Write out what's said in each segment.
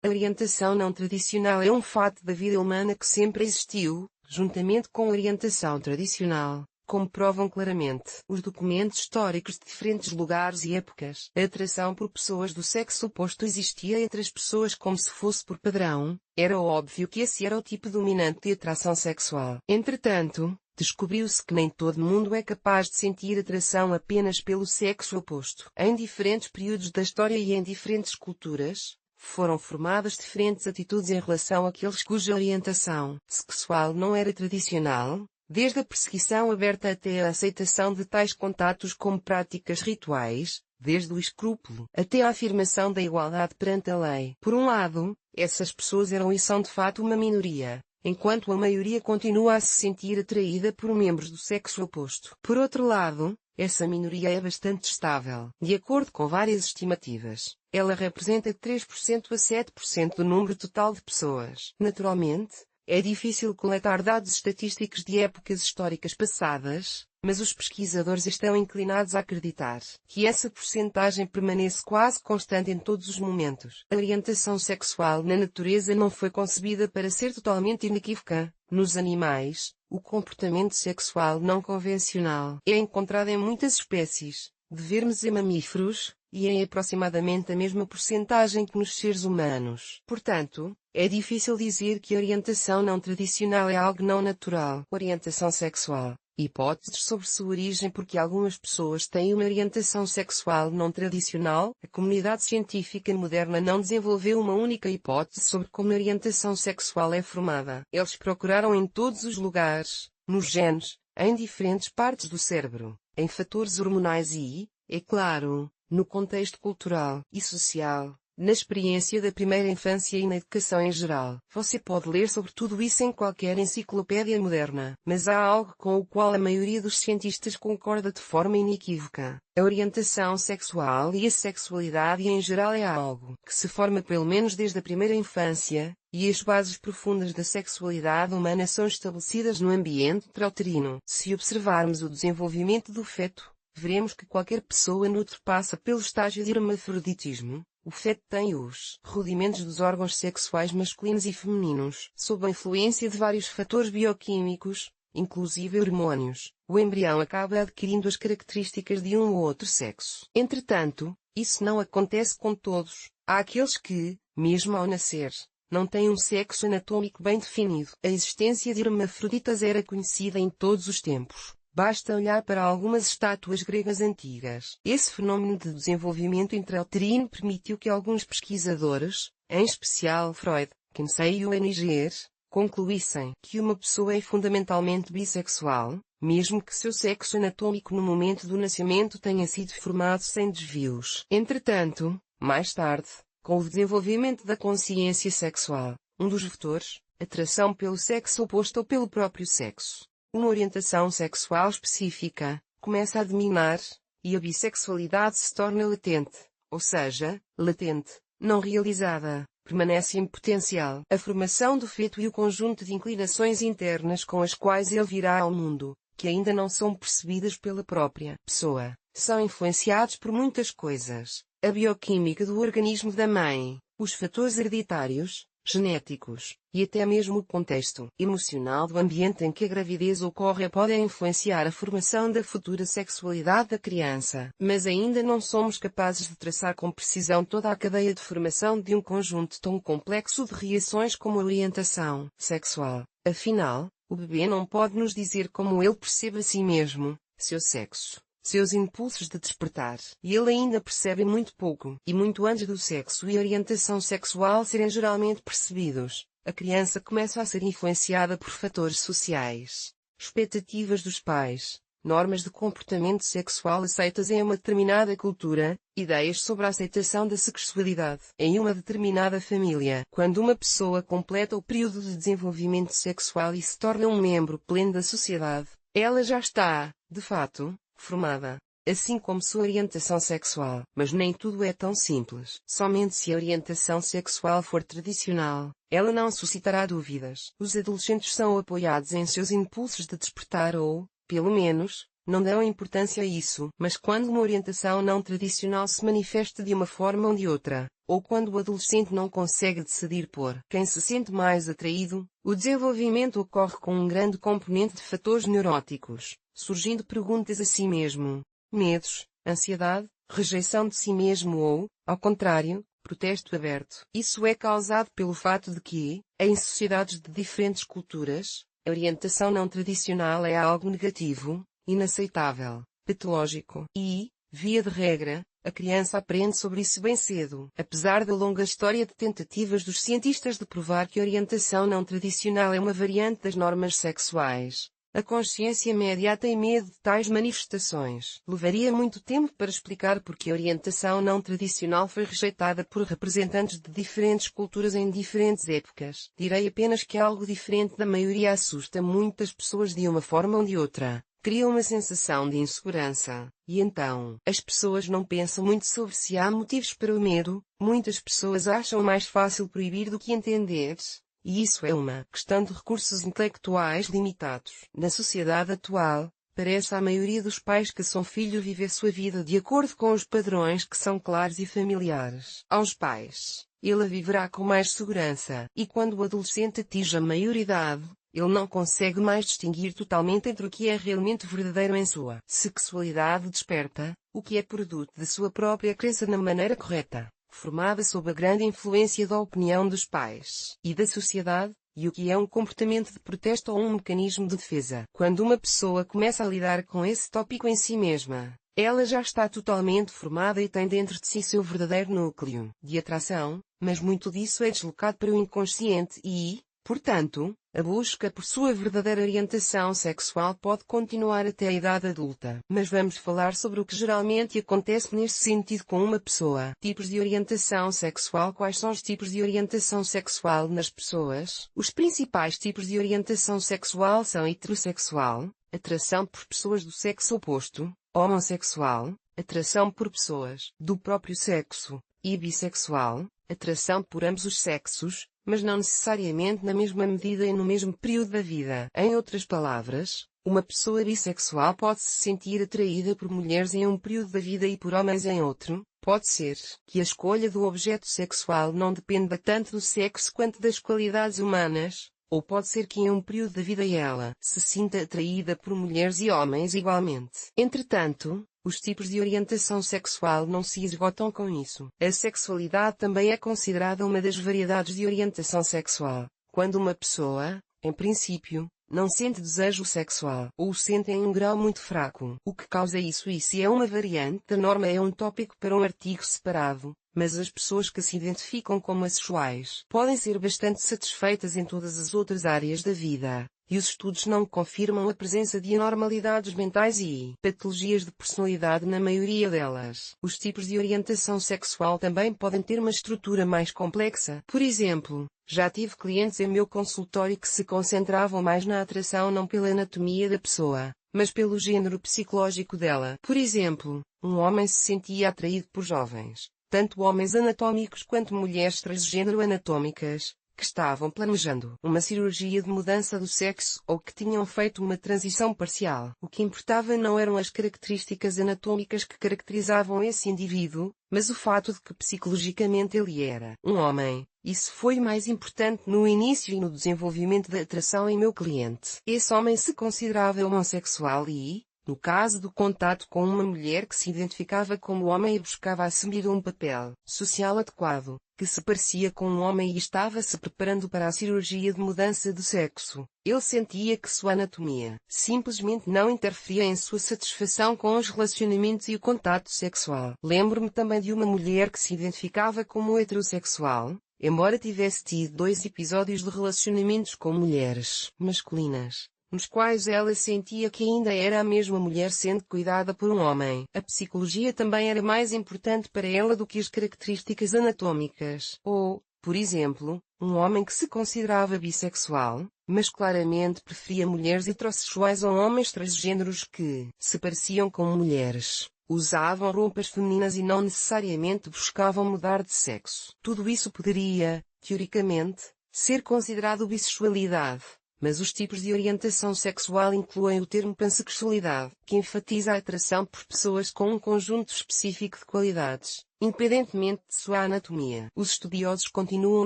A orientação não tradicional é um fato da vida humana que sempre existiu, juntamente com a orientação tradicional, como provam claramente os documentos históricos de diferentes lugares e épocas. A atração por pessoas do sexo oposto existia entre as pessoas como se fosse por padrão, era óbvio que esse era o tipo dominante de atração sexual. Entretanto, descobriu-se que nem todo mundo é capaz de sentir atração apenas pelo sexo oposto. Em diferentes períodos da história e em diferentes culturas, foram formadas diferentes atitudes em relação àqueles cuja orientação sexual não era tradicional, desde a perseguição aberta até a aceitação de tais contatos como práticas rituais, desde o escrúpulo até a afirmação da igualdade perante a lei. Por um lado, essas pessoas eram e são de fato uma minoria, enquanto a maioria continua a se sentir atraída por membros do sexo oposto. Por outro lado, essa minoria é bastante estável. De acordo com várias estimativas, ela representa 3% a 7% do número total de pessoas. Naturalmente, é difícil coletar dados estatísticos de épocas históricas passadas, mas os pesquisadores estão inclinados a acreditar que essa percentagem permanece quase constante em todos os momentos. A orientação sexual na natureza não foi concebida para ser totalmente inequívoca. Nos animais, o comportamento sexual não convencional é encontrado em muitas espécies, de vermes e mamíferos, e em aproximadamente a mesma percentagem que nos seres humanos. Portanto, é difícil dizer que a orientação não tradicional é algo não natural. Orientação sexual. Hipóteses sobre sua origem. Porque algumas pessoas têm uma orientação sexual não tradicional, a comunidade científica moderna não desenvolveu uma única hipótese sobre como a orientação sexual é formada. Eles procuraram em todos os lugares, nos genes, em diferentes partes do cérebro, em fatores hormonais e, é claro, no contexto cultural e social, na experiência da primeira infância e na educação em geral. Você pode ler sobre tudo isso em qualquer enciclopédia moderna. Mas há algo com o qual a maioria dos cientistas concorda de forma inequívoca. A orientação sexual e a sexualidade em geral é algo que se forma pelo menos desde a primeira infância, e as bases profundas da sexualidade humana são estabelecidas no ambiente intrauterino. Se observarmos o desenvolvimento do feto, veremos que qualquer pessoa nutre passa pelo estágio de hermafroditismo. O feto tem os rudimentos dos órgãos sexuais masculinos e femininos. Sob a influência de vários fatores bioquímicos, inclusive hormônios, o embrião acaba adquirindo as características de um ou outro sexo. Entretanto, isso não acontece com todos. Há aqueles que, mesmo ao nascer, não têm um sexo anatômico bem definido. A existência de hermafroditas era conhecida em todos os tempos. Basta olhar para algumas estátuas gregas antigas. Esse fenômeno de desenvolvimento intrauterino permitiu que alguns pesquisadores, em especial Freud, Kinsey e Weninger, concluíssem que uma pessoa é fundamentalmente bissexual, mesmo que seu sexo anatômico no momento do nascimento tenha sido formado sem desvios. Entretanto, mais tarde, com o desenvolvimento da consciência sexual, um dos vetores, atração pelo sexo oposto ou pelo próprio sexo, uma orientação sexual específica, começa a dominar, e a bissexualidade se torna latente, ou seja, latente, não realizada, permanece em potencial. A formação do feto e o conjunto de inclinações internas com as quais ele virá ao mundo, que ainda não são percebidas pela própria pessoa, são influenciados por muitas coisas. A bioquímica do organismo da mãe, os fatores hereditários, genéticos, e até mesmo o contexto emocional do ambiente em que a gravidez ocorre podem influenciar a formação da futura sexualidade da criança. Mas ainda não somos capazes de traçar com precisão toda a cadeia de formação de um conjunto tão complexo de reações como a orientação sexual. Afinal, o bebê não pode nos dizer como ele percebe a si mesmo, seu sexo, seus impulsos de despertar. E ele ainda percebe muito pouco. E muito antes do sexo e orientação sexual serem geralmente percebidos, a criança começa a ser influenciada por fatores sociais, expectativas dos pais, normas de comportamento sexual aceitas em uma determinada cultura, ideias sobre a aceitação da sexualidade em uma determinada família. Quando uma pessoa completa o período de desenvolvimento sexual e se torna um membro pleno da sociedade, ela já está, de fato, formada, assim como sua orientação sexual. Mas nem tudo é tão simples. Somente se a orientação sexual for tradicional, ela não suscitará dúvidas. Os adolescentes são apoiados em seus impulsos de despertar ou, pelo menos, não dão importância a isso. Mas quando uma orientação não tradicional se manifesta de uma forma ou de outra, ou quando o adolescente não consegue decidir por quem se sente mais atraído, o desenvolvimento ocorre com um grande componente de fatores neuróticos, surgindo perguntas a si mesmo, medos, ansiedade, rejeição de si mesmo ou, ao contrário, protesto aberto. Isso é causado pelo fato de que, em sociedades de diferentes culturas, a orientação não tradicional é algo negativo, inaceitável, patológico e, via de regra, a criança aprende sobre isso bem cedo. Apesar da longa história de tentativas dos cientistas de provar que a orientação não tradicional é uma variante das normas sexuais, a consciência média tem medo de tais manifestações. Levaria muito tempo para explicar porque a orientação não tradicional foi rejeitada por representantes de diferentes culturas em diferentes épocas. Direi apenas que algo diferente da maioria assusta muitas pessoas de uma forma ou de outra. Cria uma sensação de insegurança. E então, as pessoas não pensam muito sobre se há motivos para o medo. Muitas pessoas acham mais fácil proibir do que entender. E isso é uma questão de recursos intelectuais limitados. Na sociedade atual, parece à maioria dos pais que seu filho viver sua vida de acordo com os padrões que são claros e familiares aos pais. Ele a viverá com mais segurança. E quando o adolescente atinge a maioridade, ele não consegue mais distinguir totalmente entre o que é realmente verdadeiro em sua sexualidade desperta, o que é produto de sua própria crença na maneira correta, formada sob a grande influência da opinião dos pais e da sociedade, e o que é um comportamento de protesto ou um mecanismo de defesa. Quando uma pessoa começa a lidar com esse tópico em si mesma, ela já está totalmente formada e tem dentro de si seu verdadeiro núcleo de atração, mas muito disso é deslocado para o inconsciente e, portanto, a busca por sua verdadeira orientação sexual pode continuar até a idade adulta. Mas vamos falar sobre o que geralmente acontece nesse sentido com uma pessoa. Tipos de orientação sexual. Quais são os tipos de orientação sexual nas pessoas? Os principais tipos de orientação sexual são heterossexual, atração por pessoas do sexo oposto, homossexual, atração por pessoas do próprio sexo, e bissexual, atração por ambos os sexos, mas não necessariamente na mesma medida e no mesmo período da vida. Em outras palavras, uma pessoa bissexual pode se sentir atraída por mulheres em um período da vida e por homens em outro. Pode ser que a escolha do objeto sexual não dependa tanto do sexo quanto das qualidades humanas, ou pode ser que em um período da vida ela se sinta atraída por mulheres e homens igualmente. Entretanto, os tipos de orientação sexual não se esgotam com isso. A sexualidade também é considerada uma das variedades de orientação sexual. Quando uma pessoa, em princípio, não sente desejo sexual, ou o sente em um grau muito fraco, o que causa isso e se é uma variante da norma é um tópico para um artigo separado, mas as pessoas que se identificam como assexuais podem ser bastante satisfeitas em todas as outras áreas da vida. E os estudos não confirmam a presença de anormalidades mentais e patologias de personalidade na maioria delas. Os tipos de orientação sexual também podem ter uma estrutura mais complexa. Por exemplo, já tive clientes em meu consultório que se concentravam mais na atração não pela anatomia da pessoa, mas pelo género psicológico dela. Por exemplo, um homem se sentia atraído por jovens, tanto homens anatômicos quanto mulheres transgênero anatômicas, que estavam planejando uma cirurgia de mudança do sexo ou que tinham feito uma transição parcial. O que importava não eram as características anatômicas que caracterizavam esse indivíduo, mas o fato de que psicologicamente ele era um homem. Isso foi mais importante no início e no desenvolvimento da atração em meu cliente. Esse homem se considerava homossexual e, no caso do contato com uma mulher que se identificava como homem e buscava assumir um papel social adequado, que se parecia com um homem e estava se preparando para a cirurgia de mudança de sexo, ele sentia que sua anatomia simplesmente não interferia em sua satisfação com os relacionamentos e o contato sexual. Lembro-me também de uma mulher que se identificava como heterossexual, embora tivesse tido 2 episódios de relacionamentos com mulheres masculinas, nos quais ela sentia que ainda era a mesma mulher sendo cuidada por um homem. A psicologia também era mais importante para ela do que as características anatômicas. Ou, por exemplo, um homem que se considerava bissexual, mas claramente preferia mulheres heterossexuais ou homens transgêneros que se pareciam com mulheres, usavam roupas femininas e não necessariamente buscavam mudar de sexo. Tudo isso poderia, teoricamente, ser considerado bissexualidade. mas os tipos de orientação sexual incluem o termo pansexualidade, que enfatiza a atração por pessoas com um conjunto específico de qualidades, independentemente de sua anatomia. Os estudiosos continuam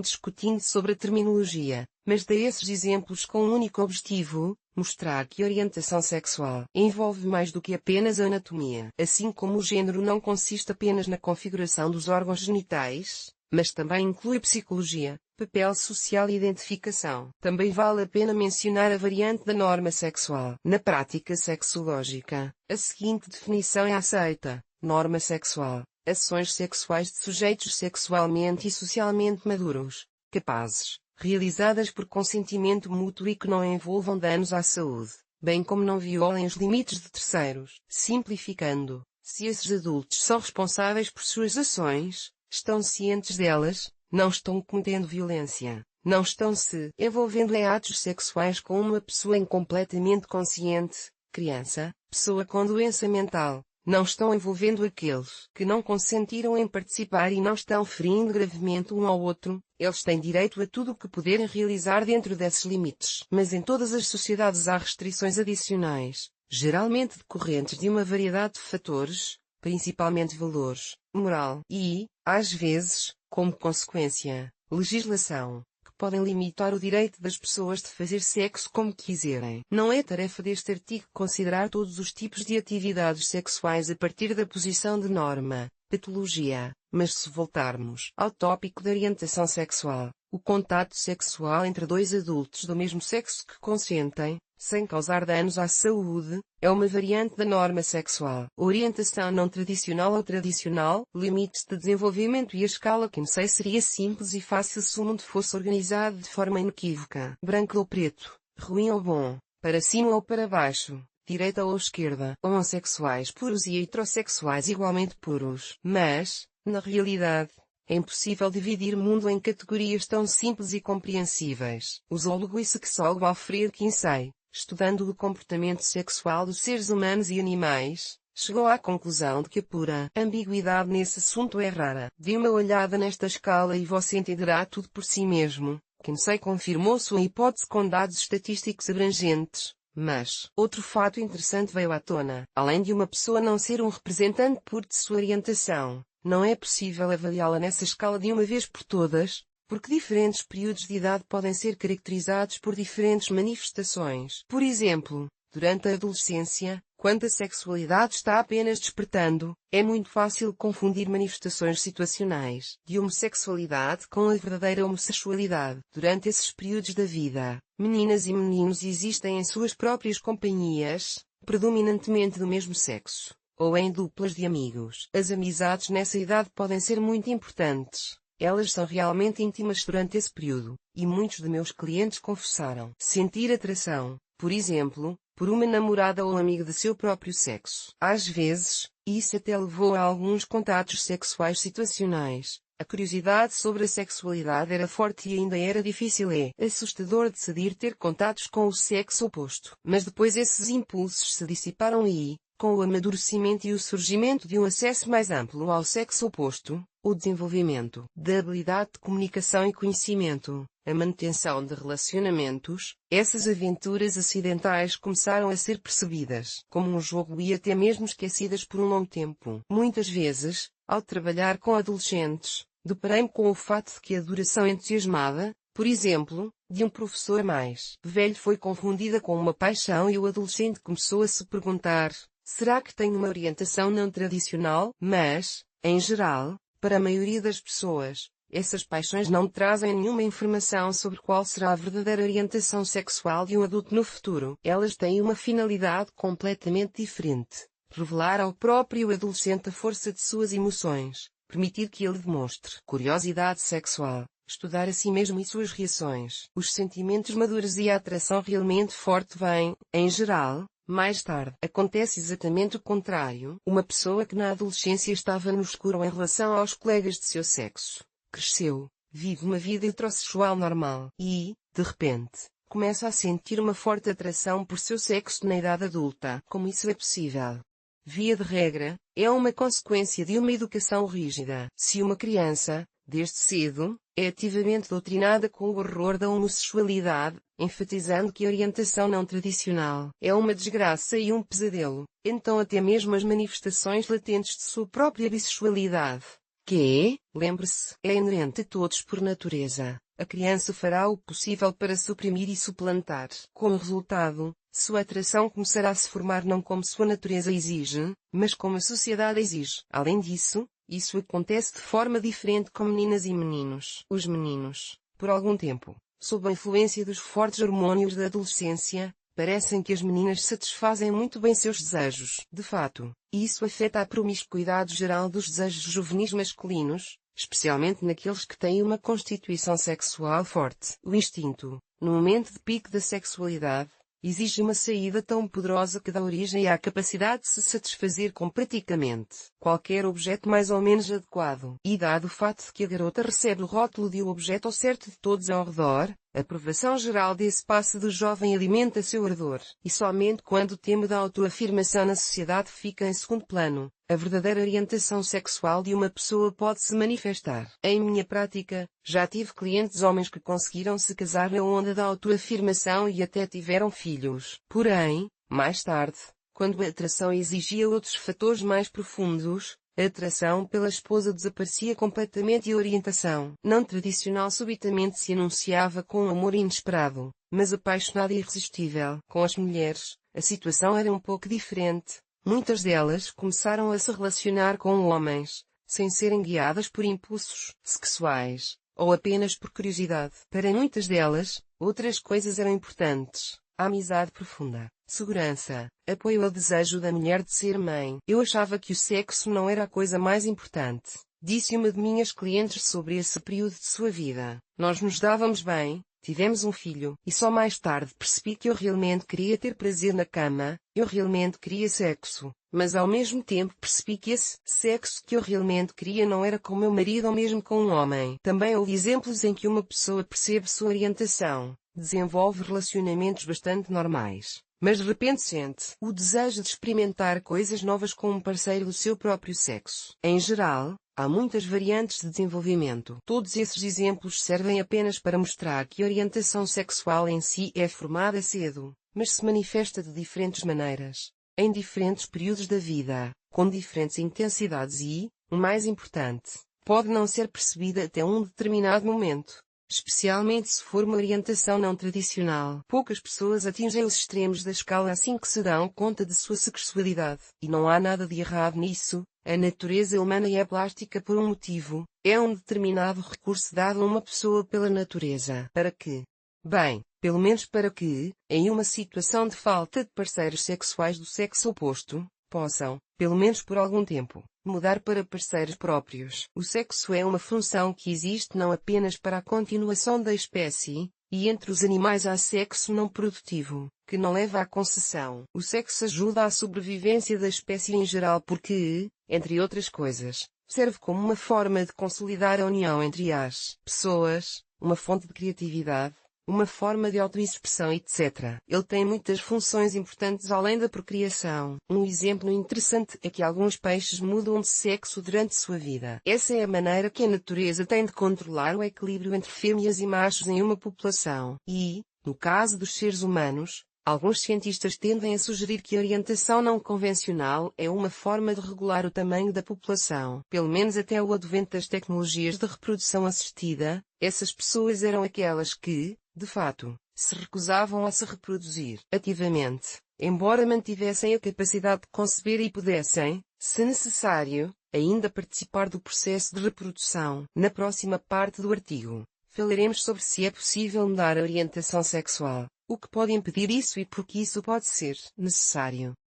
discutindo sobre a terminologia, mas dá esses exemplos com um único objetivo: mostrar que a orientação sexual envolve mais do que apenas a anatomia. Assim como o género não consiste apenas na configuração dos órgãos genitais, mas também inclui psicologia, papel social e identificação. Também vale a pena mencionar a variante da norma sexual. Na prática sexológica, a seguinte definição é aceita: norma sexual: ações sexuais de sujeitos sexualmente e socialmente maduros, capazes, realizadas por consentimento mútuo e que não envolvam danos à saúde, bem como não violem os limites de terceiros. Simplificando, se esses adultos são responsáveis por suas ações, estão cientes delas, não estão cometendo violência, não estão se envolvendo em atos sexuais com uma pessoa incompletamente consciente, criança, pessoa com doença mental, não estão envolvendo aqueles que não consentiram em participar e não estão ferindo gravemente um ao outro, eles têm direito a tudo o que puderem realizar dentro desses limites. Mas em todas as sociedades há restrições adicionais, geralmente decorrentes de uma variedade de fatores, principalmente valores, moral e, às vezes, como consequência, legislação, que podem limitar o direito das pessoas de fazer sexo como quiserem. Não é tarefa deste artigo considerar todos os tipos de atividades sexuais a partir da posição de norma, patologia, mas se voltarmos ao tópico da orientação sexual, o contato sexual entre dois adultos do mesmo sexo que consentem, sem causar danos à saúde, é uma variante da norma sexual. Orientação não tradicional ou tradicional, limites de desenvolvimento e a escala que não sei seria simples e fácil se o mundo fosse organizado de forma inequívoca. Branco ou preto, ruim ou bom, para cima ou para baixo, direita ou esquerda, homossexuais puros e heterossexuais igualmente puros. Mas, na realidade, é impossível dividir o mundo em categorias tão simples e compreensíveis. O zoólogo e sexólogo Alfred Kinsey, estudando o comportamento sexual dos seres humanos e animais, chegou à conclusão de que a pura ambiguidade nesse assunto é rara. Dê uma olhada nesta escala e você entenderá tudo por si mesmo. Kinsey confirmou sua hipótese com dados estatísticos abrangentes. Mas, outro fato interessante veio à tona. Além de uma pessoa não ser um representante puro de sua orientação, não é possível avaliá-la nessa escala de uma vez por todas, porque diferentes períodos de idade podem ser caracterizados por diferentes manifestações. Por exemplo, durante a adolescência, quando a sexualidade está apenas despertando, é muito fácil confundir manifestações situacionais de homossexualidade com a verdadeira homossexualidade. Durante esses períodos da vida, meninas e meninos existem em suas próprias companhias, predominantemente do mesmo sexo, ou em duplas de amigos. As amizades nessa idade podem ser muito importantes. Elas são realmente íntimas durante esse período, e muitos de meus clientes confessaram sentir atração, por exemplo, por uma namorada ou amiga de seu próprio sexo. Às vezes, isso até levou a alguns contatos sexuais situacionais. A curiosidade sobre a sexualidade era forte e ainda era difícil e assustador decidir ter contatos com o sexo oposto. Mas depois esses impulsos se dissiparam e, com o amadurecimento e o surgimento de um acesso mais amplo ao sexo oposto, o desenvolvimento da habilidade de comunicação e conhecimento, a manutenção de relacionamentos, essas aventuras acidentais começaram a ser percebidas como um jogo e até mesmo esquecidas por um longo tempo. Muitas vezes, ao trabalhar com adolescentes, deparei-me com o fato de que a adoração entusiasmada, por exemplo, de um professor mais velho foi confundida com uma paixão e o adolescente começou a se perguntar: será que tenho uma orientação não tradicional? Mas, em geral, para a maioria das pessoas, essas paixões não trazem nenhuma informação sobre qual será a verdadeira orientação sexual de um adulto no futuro. Elas têm uma finalidade completamente diferente: revelar ao próprio adolescente a força de suas emoções, permitir que ele demonstre curiosidade sexual, estudar a si mesmo e suas reações. Os sentimentos maduros e a atração realmente forte vêm, em geral, mais tarde. Acontece exatamente o contrário. Uma pessoa que na adolescência estava no escuro em relação aos colegas de seu sexo, cresceu, vive uma vida heterossexual normal e, de repente, começa a sentir uma forte atração por seu sexo na idade adulta. Como isso é possível? Via de regra, é uma consequência de uma educação rígida. Se uma criança, desde cedo, é ativamente doutrinada com o horror da homossexualidade, enfatizando que a orientação não tradicional é uma desgraça e um pesadelo. Então até mesmo as manifestações latentes de sua própria bissexualidade, que, lembre-se, é inerente a todos por natureza, a criança fará o possível para suprimir e suplantar. Como resultado, sua atração começará a se formar não como sua natureza exige, mas como a sociedade exige. Além disso, isso acontece de forma diferente com meninas e meninos. Os meninos, por algum tempo, sob a influência dos fortes hormônios da adolescência, parecem que as meninas satisfazem muito bem seus desejos. De fato, isso afeta a promiscuidade geral dos desejos juvenis masculinos, especialmente naqueles que têm uma constituição sexual forte. O instinto, no momento de pico da sexualidade, exige uma saída tão poderosa que dá origem à capacidade de se satisfazer com praticamente qualquer objeto mais ou menos adequado. E dado o fato de que a garota recebe o rótulo de o objeto ao certo de todos ao redor, a aprovação geral desse passe do jovem alimenta seu ardor. E somente quando o tema da autoafirmação na sociedade fica em segundo plano, a verdadeira orientação sexual de uma pessoa pode se manifestar. Em minha prática, já tive clientes homens que conseguiram se casar na onda da autoafirmação e até tiveram filhos. Porém, mais tarde, quando a atração exigia outros fatores mais profundos, a atração pela esposa desaparecia completamente e a orientação não tradicional subitamente se anunciava com um amor inesperado, mas apaixonado e irresistível. Com as mulheres, a situação era um pouco diferente. Muitas delas começaram a se relacionar com homens, sem serem guiadas por impulsos sexuais, ou apenas por curiosidade. Para muitas delas, outras coisas eram importantes. A amizade profunda, segurança, apoio ao desejo da mulher de ser mãe. Eu achava que o sexo não era a coisa mais importante, disse uma de minhas clientes sobre esse período de sua vida. Nós nos dávamos bem, tivemos um filho, e só mais tarde percebi que eu realmente queria ter prazer na cama, eu realmente queria sexo, mas ao mesmo tempo percebi que esse sexo que eu realmente queria não era com meu marido ou mesmo com um homem. Também houve exemplos em que uma pessoa percebe sua orientação, desenvolve relacionamentos bastante normais, mas de repente sente o desejo de experimentar coisas novas com um parceiro do seu próprio sexo. Em geral, há muitas variantes de desenvolvimento. Todos esses exemplos servem apenas para mostrar que a orientação sexual em si é formada cedo, mas se manifesta de diferentes maneiras, em diferentes períodos da vida, com diferentes intensidades e, o mais importante, pode não ser percebida até um determinado momento. Especialmente se for uma orientação não tradicional. Poucas pessoas atingem os extremos da escala assim que se dão conta de sua sexualidade. E não há nada de errado nisso. A natureza humana é plástica por um motivo. É um determinado recurso dado a uma pessoa pela natureza. Para que? Bem, pelo menos para que, em uma situação de falta de parceiros sexuais do sexo oposto, possam, pelo menos por algum tempo, mudar para parceiros próprios. O sexo é uma função que existe não apenas para a continuação da espécie, e entre os animais há sexo não produtivo, que não leva à concessão. O sexo ajuda à sobrevivência da espécie em geral porque, entre outras coisas, serve como uma forma de consolidar a união entre as pessoas, uma fonte de criatividade, uma forma de autoexpressão, etc. Ele tem muitas funções importantes além da procriação. Um exemplo interessante é que alguns peixes mudam de sexo durante sua vida. Essa é a maneira que a natureza tem de controlar o equilíbrio entre fêmeas e machos em uma população. E, no caso dos seres humanos, alguns cientistas tendem a sugerir que a orientação não convencional é uma forma de regular o tamanho da população. Pelo menos até o advento das tecnologias de reprodução assistida, essas pessoas eram aquelas que, de fato, se recusavam a se reproduzir ativamente, embora mantivessem a capacidade de conceber e pudessem, se necessário, ainda participar do processo de reprodução. Na próxima parte do artigo, falaremos sobre se é possível mudar a orientação sexual, o que pode impedir isso e por que isso pode ser necessário.